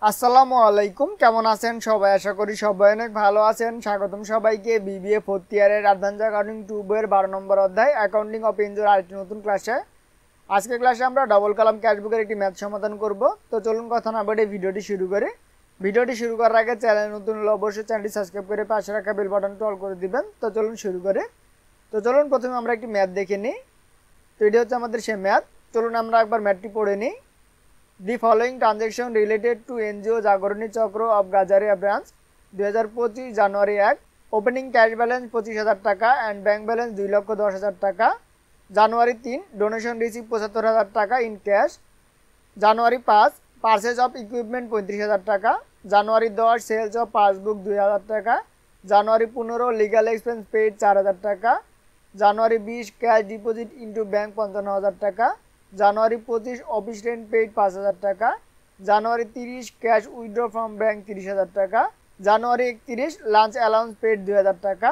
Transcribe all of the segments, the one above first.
আসসালামু আলাইকুম, কেমন আছেন সবাই? আশা করি সবাই অনেক ভালো আছেন। স্বাগতম সবাইকে বিবিএ ফোর্থ ইয়ারের অ্যাডভান্স অ্যাকাউন্টিং 2 বইয়ের 12 নম্বর অধ্যায় অ্যাকাউন্টিং অফ এনজিওর আরেকটি নতুন ক্লাসে। আজকের ক্লাসে আমরা ডবল কলাম ক্যাশবুকের একটি ম্যাথ সমাধান করব। তো চলুন কথা না বলে ভিডিওটি শুরু করি। ভিডিওটি শুরু করার আগে চ্যানেল নতুন হলে অবশ্যই চ্যানেলটি সাবস্ক্রাইব করে পাশে রাখা বেল বাটনটি অল করে দিবেন। তো চলুন শুরু করি। তো চলুন প্রথমে আমরা একটি ম্যাথ দেখে নিই। তো এটি হচ্ছে আমাদের সেই ম্যাথ। চলুন আমরা একবার ম্যাথটি পড়ে নিই। The following transaction related to NGO Jagroni Chakra of Gajaria branch 2025 January 1 opening cash balance 25,000 টাকা and bank balance 2,10,000 টাকা। জানুয়ারি 3 donation receipt 75,000 টাকা in cash। January 5 purchase of equipment 35,000 টাকা। জানুয়ারি 10 sales of passbook 2,000 টাকা। জানুয়ারি 15 legal expense paid 4,000 টাকা। জানুয়ারি 20 cash deposit into bank 55,000 টাকা। জানুয়ারি 25 office rent paid 5,000 টাকা। জানুয়ারি 30 cash withdraw from bank 30,000 টাকা। জানুয়ারি 31 lunch allowance paid 2,000 টাকা।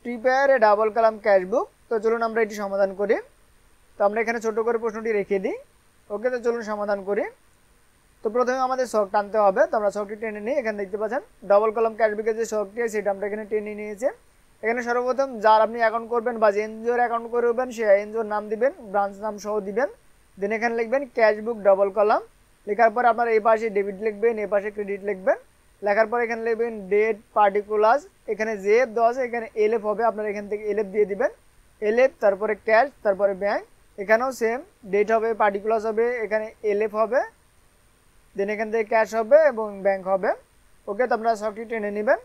Prepare a double column cash বুক। তো চলুন আমরা এটি সমাধান করি। তো আমরা এখানে ছোট করে প্রশ্নটি রেখে দিই। ওকে, তো চলুন সমাধান করি। তো প্রথমে আমাদের শখ টানতে হবে। তো আমরা শখটি টেনে নিই। এখানে দেখতে পাচ্ছেন ডবল কলাম ক্যাশ বুকের যে শখটি আছে সেটা আমরা এখানে টেনে নিয়েছি। এখানে সর্বপ্রথম যার আপনি অ্যাকাউন্ট করবেন বা যে এনজিওর অ্যাকাউন্ট করবেন সে এনজিওর নাম দিবেন, ব্রাঞ্চ নাম সহ দিবেন। দেন এখানে লিখবেন ক্যাশ বুক ডবল কলাম। লেখার পর আপনার এই পাশে ডেবিট লিখবেন, এই পাশে ক্রেডিট লিখবেন। লেখার পর এখানে লিখবেন ডেট পার্টিকুলার্স। এখানে জেএফ দেওয়া আছে, এখানে এলএফ হবে, আপনার এখান থেকে এলএফ দিয়ে দিবেন। এলএফ তারপরে ক্যাশ তারপরে ব্যাংক। এখানেও সেম ডেট হবে, পার্টিকুলার্স হবে, এখানে এলএফ হবে, দেন এখান থেকে ক্যাশ হবে এবং ব্যাংক হবে। ওকে, তো আপনারা সবটি টেনে নেবেন।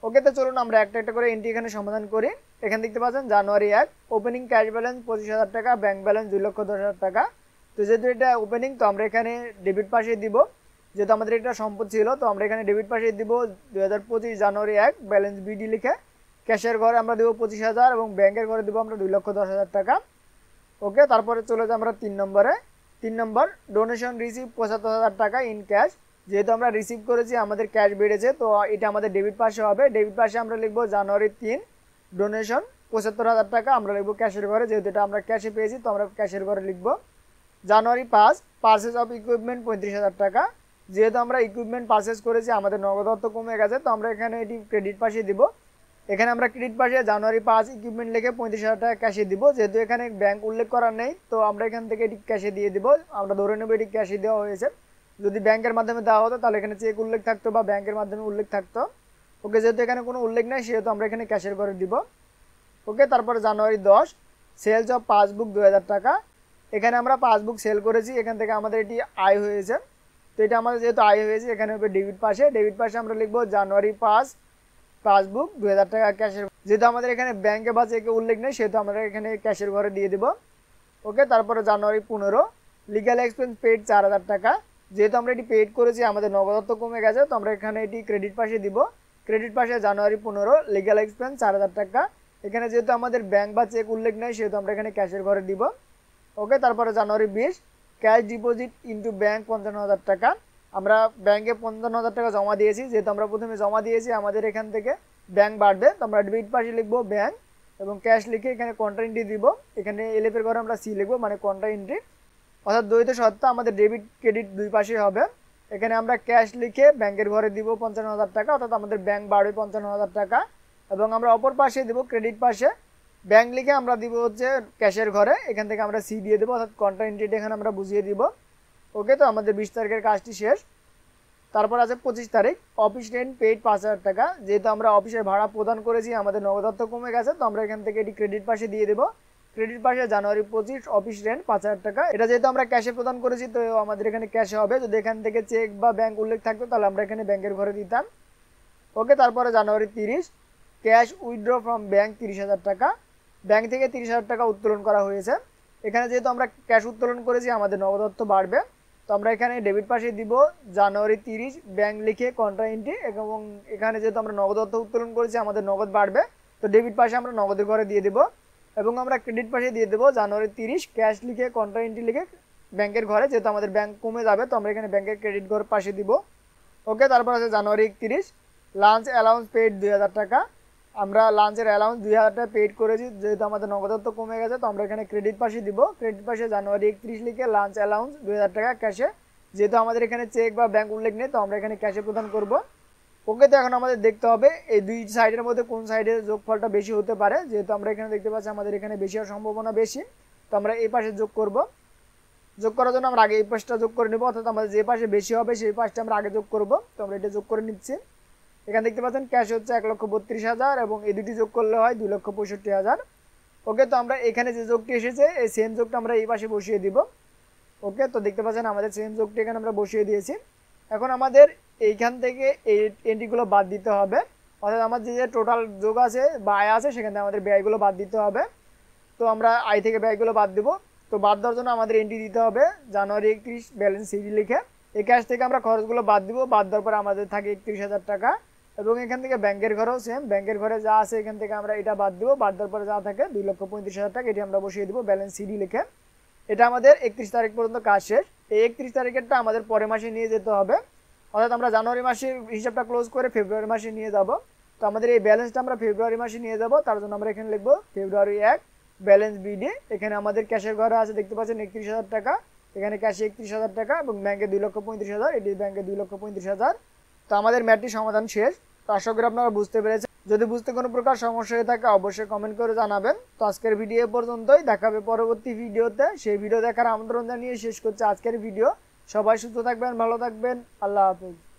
ওকে, তো চলুন আমরা একটা একটা করে এন্ট্রি এখানে সমাধান করি। এখানে দেখতে পাচ্ছেন জানুয়ারি 1 ওপেনিং ক্যাশ ব্যালেন্স 25,000 টাকা, ব্যাংক ব্যালেন্স 2,10,000 টাকা। তো যেহেতু এটা ওপেনিং তো আমরা এখানে ডেবিট পাশে দিব, যেহেতু আমাদের এটা সম্পদ ছিল তো আমরা এখানে ডেবিট পাশে দিব 2025 জানুয়ারি 1 ব্যালেন্স বিডি লিখে। ক্যাশের ঘরে আমরা দেবো 25,000 এবং ব্যাংকের ঘরে দেবো আমরা 2,10,000 টাকা। ওকে, তারপরে চলে যাই আমরা 3 নম্বরে। 3 নম্বর ডোনেশন রিসিভ 75,000 টাকা ইন ক্যাশ। যেহেতু আমরা রিসিভ করেছি আমাদের ক্যাশ বেড়েছে তো এটা আমাদের ডেবিট পাশে হবে। ডেবিট পাশে আমরা লিখবো জানুয়ারি 3 ডোনেশন 75,000 টাকা, আমরা লিখবো ক্যাশের ঘরে, যেহেতু এটা আমরা ক্যাশে পেয়েছি তো আমরা ক্যাশের ঘরে লিখবো। জানুয়ারি 5 পারচেস অফ ইকুইপমেন্ট 35,000 টাকা। যেহেতু আমরা ইকুইপমেন্ট পারচেস করেছি আমাদের নগদ অর্থ কমে গেছে তো আমরা এখানে এটি ক্রেডিট পাশে দিব। এখানে আমরা ক্রেডিট পাশে জানুয়ারি 5 ইকুইপমেন্ট লিখে 35,000 টাকা ক্যাশে দিব। যেহেতু এখানে ব্যাংক উল্লেখ করা নেই তো আমরা এখান থেকে এটি ক্যাশে দিয়ে দিব। আমরা ধরে নেব এটি ক্যাশে দেওয়া হয়েছে। যদি ব্যাংকের মাধ্যমে দেওয়া হতো তাহলে এখানে চেক উল্লেখ থাকতো বা ব্যাংকের মাধ্যমে উল্লেখ থাকতো। ওকে, যেহেতু এখানে কোনো উল্লেখ নেই সেহেতু আমরা এখানে ক্যাশের ঘরে দিব। ওকে, তারপরে জানুয়ারি 10 সেলস অফ পাসবুক 2,000 টাকা। এখানে আমরা পাসবুক সেল করেছি, এখান থেকে আমাদের এটি আয় হয়েছে। তো এটা আমাদের যেহেতু আয় হয়েছে এখানে হবে ডেবিট পাশে। ডেবিট পাশে আমরা লিখবো জানুয়ারি 5 পাসবুক 2,000 টাকা ক্যাশের। যেহেতু আমাদের এখানে ব্যাংকে বা চেকে উল্লেখ নেই সেহেতু আমরা এখানে ক্যাশের ঘরে দিয়ে দেবো। ওকে, তারপরে জানুয়ারি 15 লিগাল এক্সপেন্স পেড 4,000 টাকা। যেহেতু আমরা এটি পেড করেছি আমাদের নগদ অর্থ কমে গেছে তো আমরা এখানে এটি ক্রেডিট পাশে দিব। ক্রেডিট পাশে জানুয়ারি 15 লিগাল এক্সপেন্স 4,000 টাকা। এখানে যেহেতু আমাদের ব্যাংক বা চেক উল্লেখ নেই সেহেতু আমরা এখানে ক্যাশের ঘরে দিব। ওকে, তারপরে জানুয়ারি 20 ক্যাশ ডিপোজিট ইন্টু ব্যাংক 55,000 টাকা। আমরা ব্যাংকে 55,000 টাকা জমা দিয়েছি, যেহেতু আমরা প্রথমে জমা দিয়েছি আমাদের এখান থেকে ব্যাংক বাড়বে তো আমরা ডেবিট পাশে লিখবো ব্যাংক এবং ক্যাশ লিখে এখানে কন্ট্রা এন্ট্রি দিব। এখানে এলএফের ঘরে আমরা সি লিখবো, মানে কন্ট্রা এন্ট্রি। অর্থাৎ দ্বৈত সত্তা আমাদের ডেবিট ক্রেডিট দুই পাশেই হবে। এখানে আমরা ক্যাশ লিখে ব্যাংকের ঘরে দিব 55,000 টাকা, অর্থাৎ আমাদের ব্যাংক বাড়বে 55,000 টাকা। এবং আমরা অপর পাশে দিব ক্রেডিট পাশে ব্যাংক লিখে আমরা দিব হচ্ছে ক্যাশের ঘরে, এখান থেকে আমরা সি দিয়ে দেবো, অর্থাৎ কন্ট্রা এন্ট্রিটা এখানে আমরা বুঝিয়ে দিব। ওকে, তো আমাদের 20 তারিখের কাজটি শেষ। তারপর আছে 25 তারিখ অফিস রেন্ট পেইড 5,000 টাকা। যেহেতু আমরা অফিসের ভাড়া প্রদান করেছি আমাদের নগদ অর্থ কমে গেছে তো আমরা এখান থেকে এটি ক্রেডিট পাশে দিয়ে দেবো। ক্রেডিট পাশে জানুয়ারি 25 অফিস রেন্ট 5,000 টাকা। এটা যেহেতু আমরা ক্যাশে প্রদান করেছি তো আমাদের এখানে ক্যাশে হবে। যদি এখান থেকে চেক বা ব্যাংক উল্লেখ থাকতো তাহলে আমরা এখানে ব্যাংকের ঘরে দিতাম। ওকে, তারপরে জানুয়ারি 30 ক্যাশ উইথড্র ফ্রম ব্যাংক 30,000 টাকা। ব্যাংক থেকে 30,000 টাকা উত্তোলন করা হয়েছে। এখানে যেহেতু আমরা ক্যাশ উত্তোলন করেছি আমাদের নগদ অর্থ বাড়বে তো আমরা এখানে ডেবিট পাশে দিব জানুয়ারি 30 ব্যাংক লিখে কন্ট্রা এন্ট্রি। এবং এখানে যেহেতু আমরা নগদ অর্থ উত্তোলন করেছি আমাদের নগদ বাড়বে তো ডেবিট পাশে আমরা নগদের ঘরে দিয়ে দেবো। এবং আমরা ক্রেডিট পাশে দিয়ে দেবো জানুয়ারি 30 ক্যাশ লিখে কন্ট্রা এন্ট্রি লিখে ব্যাংকের ঘরে, যেহেতু আমাদের ব্যাংক কমে যাবে তো আমরা এখানে ব্যাংকের ক্রেডিট ঘর পাশে দিব। ওকে, তারপর আছে জানুয়ারি 31 লাঞ্চ অ্যালাউন্স পেইড 2,000 টাকা। আমরা লাঞ্চের অ্যালাউন্স 2,000 টাকা পেইড করেছি, যেহেতু আমাদের নগদ অর্থ কমে গেছে তো আমরা এখানে ক্রেডিট পাশে দিব। ক্রেডিট পাশে জানুয়ারি 31 লিখে লাঞ্চ অ্যালাউন্স 2,000 টাকা ক্যাশে যেহেতু আমাদের এখানে চেক বা ব্যাংক উল্লেখ নেই, তো আমরা এখানে ক্যাশে প্রদান করব। ওকে, তো এখন আমাদের দেখতে হবে এই দুই সাইডের মধ্যে কোন সাইডের যোগফলটা বেশি হতে পারে। যেহেতু আমরা এখানে দেখতে পাচ্ছি আমাদের এখানে বেশি হওয়ার সম্ভাবনা বেশি, তো আমরা এই পাশে যোগ করব। যোগ করার জন্য আমরা আগে এই পাশটা যোগ করে নেব, অর্থাৎ আমাদের যে পাশে বেশি হবে সেই পাশটা আমরা আগে যোগ করব। তো আমরা এটা যোগ করে নিচ্ছি। এখানে দেখতে পাচ্ছেন ক্যাশ হচ্ছে 1,32,000 এবং এই দুটি যোগ করলে হয় 2,65,000। ওকে, তো আমরা এখানে যে যোগটি এসেছে এই সেম যোগটা আমরা এই পাশে বসিয়ে দিব। ওকে, তো দেখতে পাচ্ছেন আমাদের সেম যোগটি এখানে আমরা বসিয়ে দিয়েছি। এখন আমাদের এইখান থেকে এই এন্ট্রিগুলো বাদ দিতে হবে, অর্থাৎ আমার যে টোটাল যোগ আছে বা আয় আছে সেখান থেকে আমাদের ব্যয়গুলো বাদ দিতে হবে। তো আমরা আয় থেকে ব্যয়গুলো বাদ দিব। তো বাদ দেওয়ার জন্য আমাদের এন্ট্রি দিতে হবে জানুয়ারি 31 ব্যালেন্স সিডি লিখে। এই ক্যাশ থেকে আমরা খরচগুলো বাদ দিব। বাদ দেওয়ার পর আমাদের থাকে 31,000 টাকা। এবং এখান থেকে ব্যাংকের ঘরেও সেম, ব্যাংকের ঘরে যা আছে এখান থেকে আমরা এটা বাদ দিব। বাদ দেওয়ার পরে যা থাকে 2,35,000 টাকা, এটি আমরা বসিয়ে দিব ব্যালেন্স সিডি লিখে। এটা আমাদের 31 তারিখ পর্যন্ত কাজ শেষ। এই 31 তারিখেরটা আমাদের পরের মাসে নিয়ে যেতে হবে, অর্থাৎ আমরা জানুয়ারি মাসের হিসাবটা ক্লোজ করে ফেব্রুয়ারি মাসে নিয়ে যাব। তো আমাদের এই ব্যালেন্সটা আমরা ফেব্রুয়ারি মাসে নিয়ে যাব, তার জন্য আমরা এখানে লিখবো ফেব্রুয়ারি 1 ব্যালেন্স বিডি। এখানে আমাদের ক্যাশের ঘরে আছে দেখতে পাচ্ছেন 31,000 টাকা, এখানে ক্যাশে 31,000 টাকা এবং ব্যাংকে 2,35,000, এটি ব্যাংকে 2,35,000। তো আমাদের ম্যাথটি সমাধান শেষ। তো আশা করি আপনারা বুঝতে পেরেছেন। যদি বুঝতে কোনো প্রকার সমস্যা হয়ে থাকে অবশ্যই কমেন্ট করে জানাবেন। তো আজকের ভিডিও পর্যন্তই, দেখা হবে পরবর্তী ভিডিওতে। সেই ভিডিও দেখার আমন্ত্রণ জানিয়ে শেষ করছে আজকের ভিডিও। সবাই সুস্থ থাকবেন, ভালো থাকবেন, আল্লাহ হাফেজ।